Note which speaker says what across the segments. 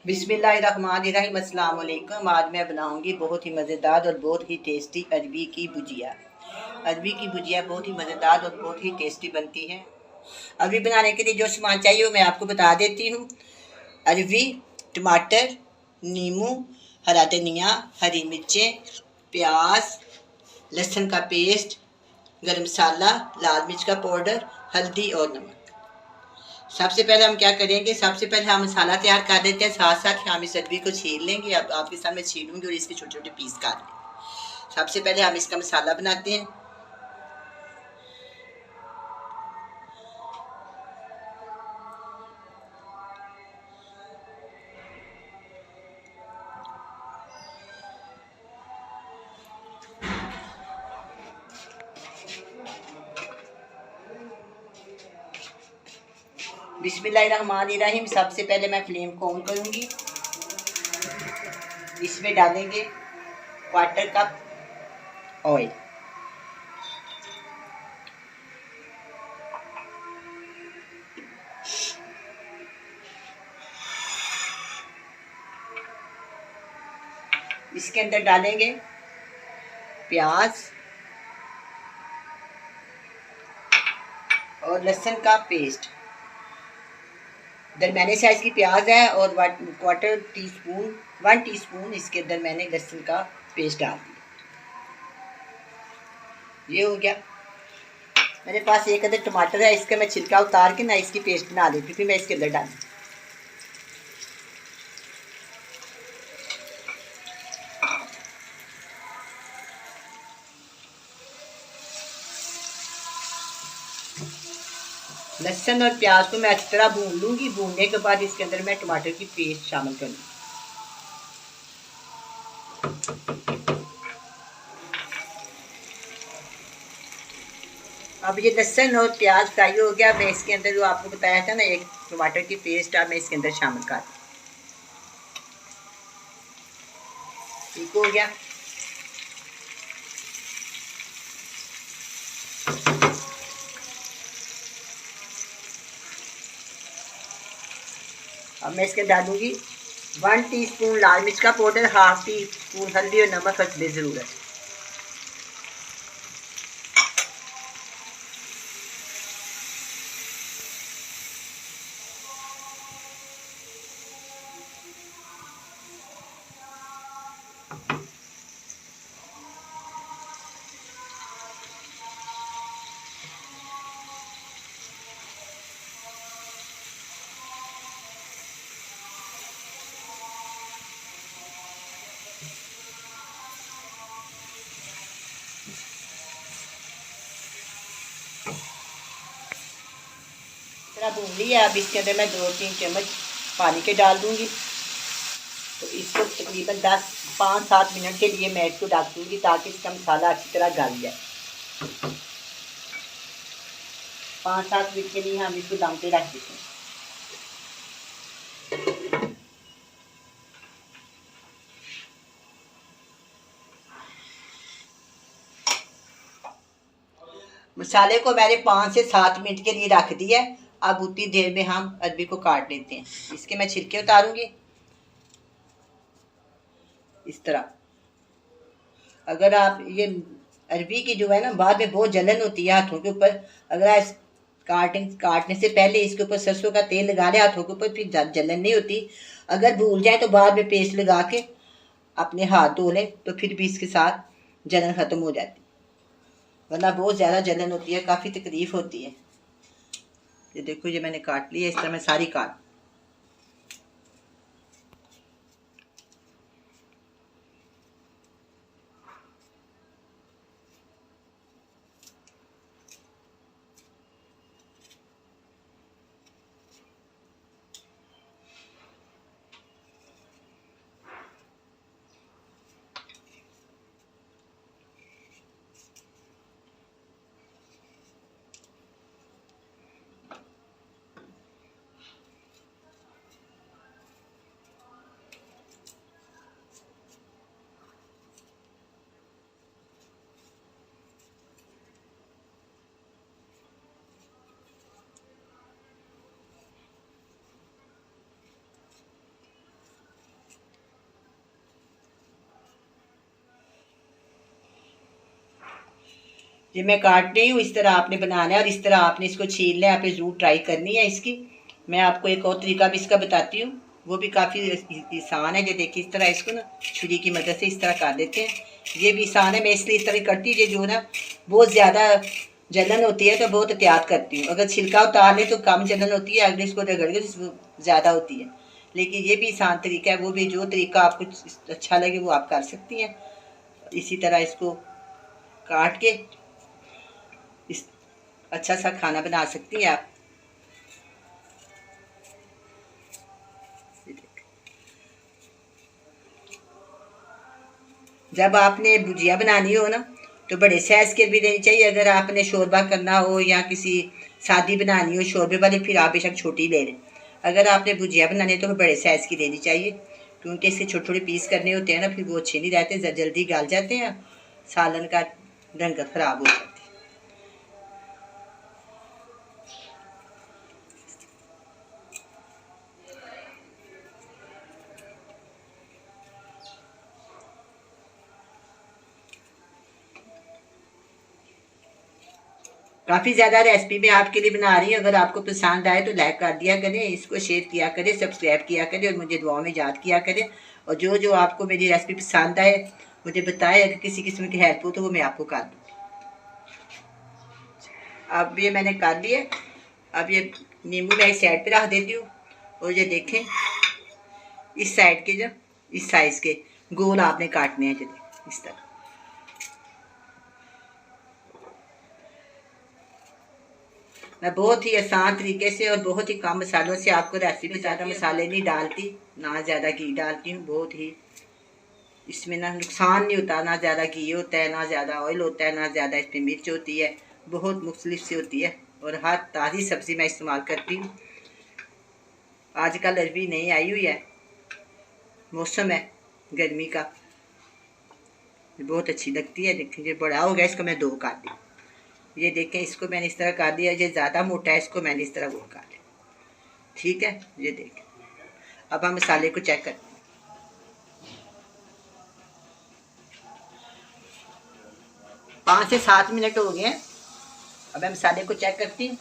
Speaker 1: बिस्मिल्लाहिर्रहमानिर्रहीम। अस्सलाम वालेकुम। आज मैं बनाऊंगी बहुत ही मज़ेदार और बहुत ही टेस्टी अरबी की भुजिया। अरबी की भुजिया बहुत ही मज़ेदार और बहुत ही टेस्टी बनती है। अरबी बनाने के लिए जो सामान चाहिए वो मैं आपको बता देती हूँ। अरबी, टमाटर, नींबू, हरा धनिया, हरी मिर्चें, प्याज, लहसुन का पेस्ट, गरम मसाला, लाल मिर्च का पाउडर, हल्दी और नमक। सबसे पहले हम क्या करेंगे, सबसे पहले हम मसाला तैयार कर देते हैं, साथ साथ हम इस अरबी को छील लेंगे। अब आपके सामने छीलूंगी और इसके छोटे छोटे पीस काट लेंगे। सबसे पहले हम इसका मसाला बनाते हैं। बिस्मिल्लाहिर्रहमानिर्रहीम। सबसे पहले मैं फ्लेम को ऑन करूंगी। इसमें डालेंगे क्वार्टर कप ऑयल। इसके अंदर डालेंगे प्याज और लहसुन का पेस्ट। दरमियाने साइज की प्याज है और 1 टीस्पून इसके अंदर मैंने लहसुन का पेस्ट डाल दिया। ये हो गया। मेरे पास एक अदर टमाटर है, इसका मैं छिलका उतार के ना इसकी पेस्ट बना देती हूँ, फिर मैं इसके अंदर डालूँ। लहसुन और प्याज को मैं अच्छी तरह भून लूँगी। भूनने के बाद इसके अंदर मैं टमाटर की पेस्ट शामिल कर लूँगी। अब ये लहसुन और प्याज फ्राई हो गया। मैं इसके अंदर जो आपको बताया था ना, एक टमाटर की पेस्ट अब मैं इसके अंदर शामिल कर दूँ। ठीक हो गया। अब मैं इसके डालूंगी 1 टीस्पून लाल मिर्च का पाउडर, हाफ टी स्पून हल्दी और नमक हस्बे ज़रूरत। इतना भून लिया। अब इसके अंदर मैं 2-3 चम्मच पानी के डाल दूंगी। तो इसको तकरीबन 5-7 मिनट के लिए मैं इसको ढक दूंगी ताकि इसका मसाला अच्छी तरह गल जाए। 5-7 मिनट के लिए हम इसको दम पे रख देते हैं। मसाले को मैंने 5 से 7 मिनट के लिए रख दिया। अब उतनी देर में हम अरबी को काट लेते हैं। इसके मैं छिलके उतारूंगी इस तरह। अगर आप ये अरबी की जो है ना, बाद में बहुत जलन होती है हाथों के ऊपर। अगर आप काटने से पहले इसके ऊपर सरसों का तेल लगा ले हाथों के ऊपर, फिर जलन नहीं होती। अगर भूल जाए तो बाद में पेस्ट लगा के अपने हाथ धो लें तो फिर भी इसके साथ जलन ख़त्म हो जाती, वरना बहुत ज़्यादा जलन होती है, काफ़ी तकलीफ़ होती है। ये देखो, ये मैंने काट लिया। इस तरह मैं सारी काट। ये मैं काट रही हूँ, इस तरह आपने बनाना है और इस तरह आपने इसको छीलना है। आपने ज़रूर ट्राई करनी है इसकी। मैं आपको एक और तरीका भी इसका बताती हूँ, वो भी काफ़ी आसान है। जो देखिए इस तरह इसको ना छुरी की मदद से इस तरह काट देते हैं। ये भी आसान है, मैं इसलिए इस तरह करती हूँ। ये जो ना बहुत ज़्यादा जलन होती है तो बहुत एहतियात करती हूँ। अगर छिलका उतार ले तो कम जलन होती है, अगर इसको रगड़ के ज़्यादा होती है। लेकिन ये भी आसान तरीका है, वो भी जो तरीका आपको अच्छा लगे वो आप कर सकती हैं। इसी तरह इसको काट के इस अच्छा सा खाना बना सकती हैं आप। जब आपने भुजिया बनानी हो ना तो बड़े साइज़ के भी लेनी चाहिए। अगर आपने शोरबा करना हो या किसी शादी बनानी हो शोरबे वाली, फिर आप बेशक छोटी ले लें। अगर आपने भुजिया बनानी है तो बड़े साइज़ की लेनी चाहिए, क्योंकि इसके छोटे छोटे पीस करने होते हैं ना, फिर वो अच्छे नहीं रहते, जल्दी गल जाते हैं, सालन का रंग ख़राब हो जाता है। काफ़ी ज़्यादा रेसिपी मैं आपके लिए बना रही हूँ। अगर आपको पसंद आए तो लाइक कर दिया करें, इसको शेयर किया करें, सब्सक्राइब किया करें और मुझे दुआ में याद किया करें। और जो जो आपको मेरी रेसिपी पसंद आए मुझे बताएं, अगर किसी किस्म की हेल्प हो तो वो मैं आपको कर दूँ। अब ये मैंने कर दिया। अब ये नींबू मैं इस साइड पे रख देती हूँ। और ये देखें इस साइड के, जब इस साइज़ के गोल आपने काटने हैं, चलिए इस तरह। मैं बहुत ही आसान तरीके से और बहुत ही कम मसालों से आपको रेसिपी, ज़्यादा मसाले नहीं डालती, ना ज़्यादा घी डालती हूँ। बहुत ही इसमें ना नुकसान नहीं होता, ना ज़्यादा घी होता है, ना ज़्यादा ऑयल होता है, ना ज़्यादा इसमें मिर्च होती है। बहुत मुख्तलिफ सी होती है और हर ताज़ी सब्ज़ी मैं इस्तेमाल करती हूँ। आजकल अरबी नहीं आई हुई है, मौसम है गर्मी का, बहुत अच्छी लगती है। देखिए ये बड़ा हो गया, इसको मैं दो काट दी। ये देखें इसको मैंने इस तरह काट दिया। ये ज़्यादा मोटा है, इसको मैंने इस तरह वो काट दिया। ठीक है, ये देखें। अब हम मसाले को चेक करते हैं। 5 से 7 मिनट हो गए हैं। अब मैं मसाले को चेक करती हूँ।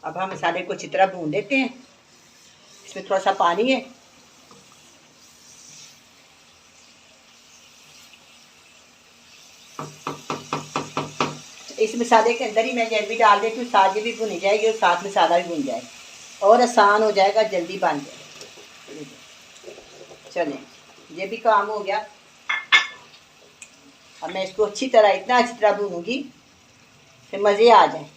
Speaker 1: अब हम मसाले को अच्छी तरह भून लेते हैं। इसमें थोड़ा सा पानी है, इस मसाले के अंदर ही मैं जल्दी डाल देती हूँ, साथ ये भी भुनी जाएगी और साथ मसाला भी भुन जाएगा और आसान हो जाएगा, जल्दी बन जाएगा। चलें, ये भी काम हो गया। अब मैं इसको अच्छी तरह भूनूंगी कि मज़े आ जाए।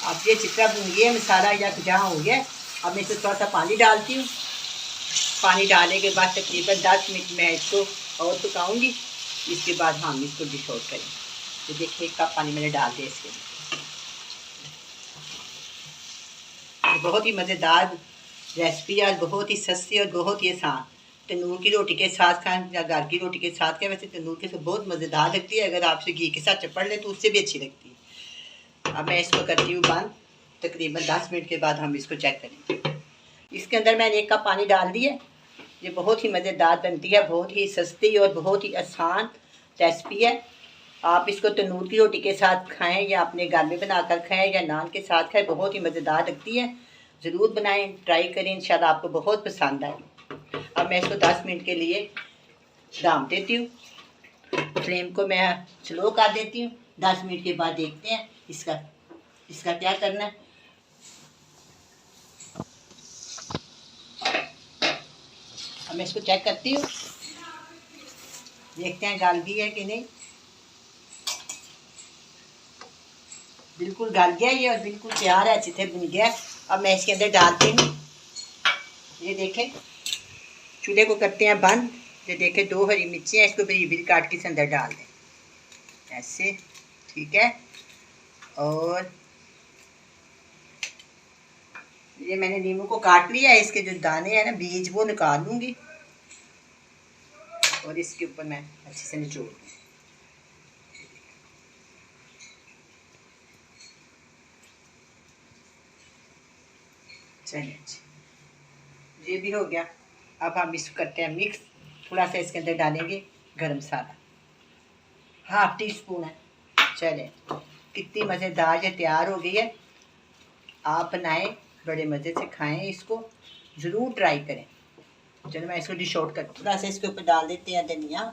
Speaker 1: अब ये चित्रा भून गया, मसाला या जहाँ हो गया। अब मैं इसमें थोड़ा सा पानी डालती हूँ। पानी डालने के बाद तकरीबन 10 मिनट मैं इसको और पकाऊंगी। इसके बाद हम इसको डिश आउट करेंगे। तो देखिए 1 कप पानी मैंने डाल दिया इसके लिए। बहुत ही मज़ेदार रेसिपी है, बहुत ही सस्ती और बहुत ही आसान। तंदूर की रोटी के साथ खाएं या घर की रोटी के साथ खाएं। वैसे तंदूर के साथ बहुत मज़ेदार लगती है, अगर आपसे घी के साथ चपड़ लें तो उससे भी अच्छी लगती है। अब मैं इसको करती हूँ बंद। तकरीबन 10 मिनट के बाद हम इसको चेक करेंगे। इसके अंदर मैंने 1 कप पानी डाल दिया। ये बहुत ही मज़ेदार बनती है, बहुत ही सस्ती और बहुत ही आसान रेसिपी है। आप इसको तंदूर की रोटी के साथ खाएं या अपने घर में बनाकर खाएं या नान के साथ खाएं, बहुत ही मज़ेदार लगती है। ज़रूर बनाएं, ट्राई करें, इंशाल्लाह आपको बहुत पसंद आएगी। अब मैं इसको 10 मिनट के लिए दम देती हूँ। फ्लेम को मैं स्लो कर देती हूँ। 10 मिनट के बाद देखते हैं इसका क्या करना है। अब मैं इसको चेक करती हूँ। देखते हैं गल गई है कि नहीं। बिल्कुल गल गया ये और बिल्कुल तैयार है, अच्छे से भुन गया। अब मैं इसके अंदर डालती हूँ, ये देखें, चूल्हे को करते हैं बंद। ये देखें 2 हरी मिर्ची हैं, इसको बरीक काट के इस अंदर डाल दें ऐसे, ठीक है। और ये मैंने नींबू को काट लिया है, इसके जो दाने हैं ना बीज वो निकाल लूँगी और इसके ऊपर मैं अच्छे से निचोड़ दूँ। चलिए ये भी हो गया। अब हम इसको करते हैं मिक्स। थोड़ा सा इसके अंदर डालेंगे गरम मसाला, 1/2 टीस्पून है। चलें, कितनी मज़ेदार ये तैयार हो गई है। आप बनाएं, बड़े मज़े से खाएं, इसको ज़रूर ट्राई करें। चलो मैं इसको डिश आउट करती हूँ। थोड़ा सा इसके ऊपर डाल देते हैं धनिया।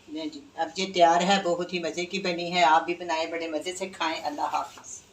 Speaker 1: जी अब ये तैयार है, बहुत ही मज़े की बनी है। आप भी बनाएं, बड़े मज़े से खाएं। अल्लाह हाफ़िज़।